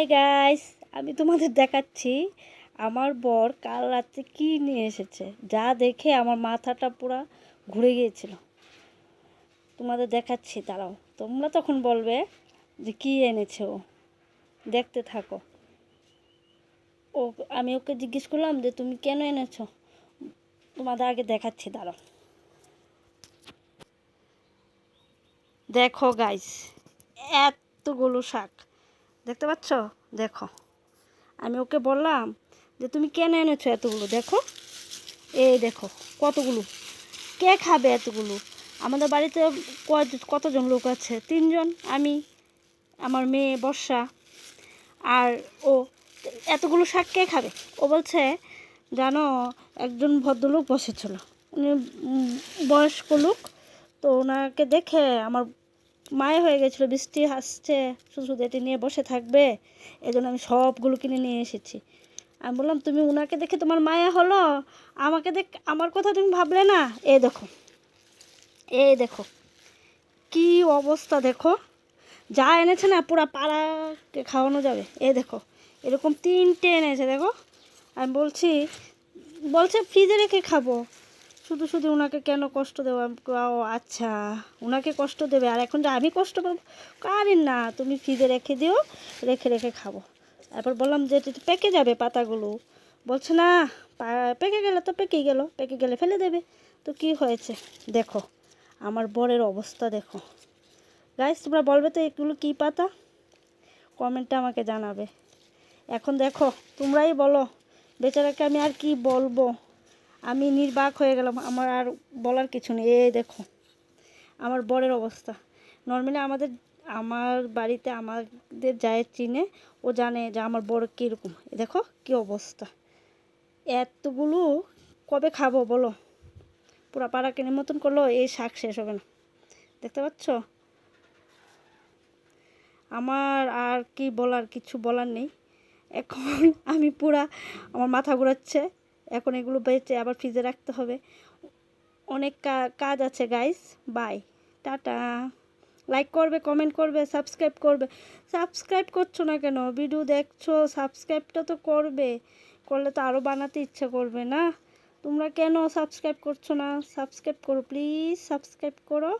Hi guys, আমি তোমাদের দেখাচ্ছি আমার বর কাল রাতে কি নিয়ে এসেছে, যা দেখে আমার মাথাটা পুরো ঘুরে গিয়েছিল। তোমাদের দেখাচ্ছি, দাঁড়াও। তোমরা তখন বলবে যে কি এনেছে ও, দেখতে থাকো। আমি ওকে জিজ্ঞেস করলাম যে তুমি কেন এনেছো, তোমাদের আগে দেখাচ্ছি, দাঁড়াও। দেখো গাইস, এতগুলো শাক দেখতে পাচ্ছ, দেখো। আমি ওকে বললাম যে তুমি কেন এনেছো এতগুলো, দেখো, এই দেখো কতগুলো, কে খাবে এতগুলো? আমাদের বাড়িতে কতজন লোক আছে? 3জন, আমি, আমার মেয়ে বর্ষা আর ও। এতগুলো শাক কে খাবে? ও বলছে জানো, একজন ভদ্রলোক বসেছিল, উনি বয়স্ক লোক, তো ওনাকে দেখে আমার মায়ে হয়ে গেছিলো, বৃষ্টি আসছে, শুধু শুধু এটি নিয়ে বসে থাকবে, এই জন্য আমি সবগুলো কিনে নিয়ে এসেছি। আমি বললাম তুমি উনাকে দেখে তোমার মায়া হলো, আমাকে দেখ, আমার কথা তুমি ভাবলে না? এই দেখো, এই দেখো কি অবস্থা, দেখো যা এনেছে না পুরা পাড়াকে খাওয়ানো যাবে। এই দেখো এরকম 3টে এনেছে, দেখো। আমি বলছে ফ্রিজে রেখে খাবো, শুধু শুধু ওনাকে কেন কষ্ট দেবো? ও আচ্ছা, ওনাকে কষ্ট দেবে, আর এখন যে আমি কষ্ট পাবো? আরে না, তুমি ফ্রিজে রেখে দিও, রেখে রেখে খাবো। তারপর বললাম যে পেকে যাবে পাতাগুলো। বলছে না, পেকে গেলে তো পেকেই গেল, পেকে গেলে ফেলে দেবে, তো কি হয়েছে? দেখো আমার বরের অবস্থা, দেখো গাইস। তোমরা বলবে তো এগুলো কী পাতা, কমেন্টে আমাকে জানাবে। এখন দেখো, তোমরাই বলো, বেচারাকে আমি আর কি বলবো, আমি নির্বাক হয়ে গেলাম, আমার আর বলার কিছু নেই। এই দেখো আমার বরের অবস্থা। নর্মালি আমার বাড়িতে আমাদের জায়ের চিনে, ও জানে যে আমার বড় কীরকম। দেখো কী অবস্থা, এতগুলো কবে খাবো বলো? পুরো পাড়াকে নিমন্ত্রণ করলো, এই শাক শেষ হবে না, দেখতে পাচ্ছ। আমার আর কি বলার, কিছু বলার নেই। এখন আমি আমার মাথা ঘোরাচ্ছে। এখন এগুলো বেচে আবার ফ্রিজে রাখতে হবে, অনেক কাজ আছে গাইস। বাই, টাটা। লাইক করবে, কমেন্ট করবে, সাবস্ক্রাইব করবে। সাবস্ক্রাইব করছো না কেন? ভিডিও দেখছো, সাবস্ক্রাইবটা তো করবে, করলে তো আরও বানাতে ইচ্ছে করবে না? তোমরা কেন সাবস্ক্রাইব করছো না? সাবস্ক্রাইব করো প্লিজ, সাবস্ক্রাইব করো।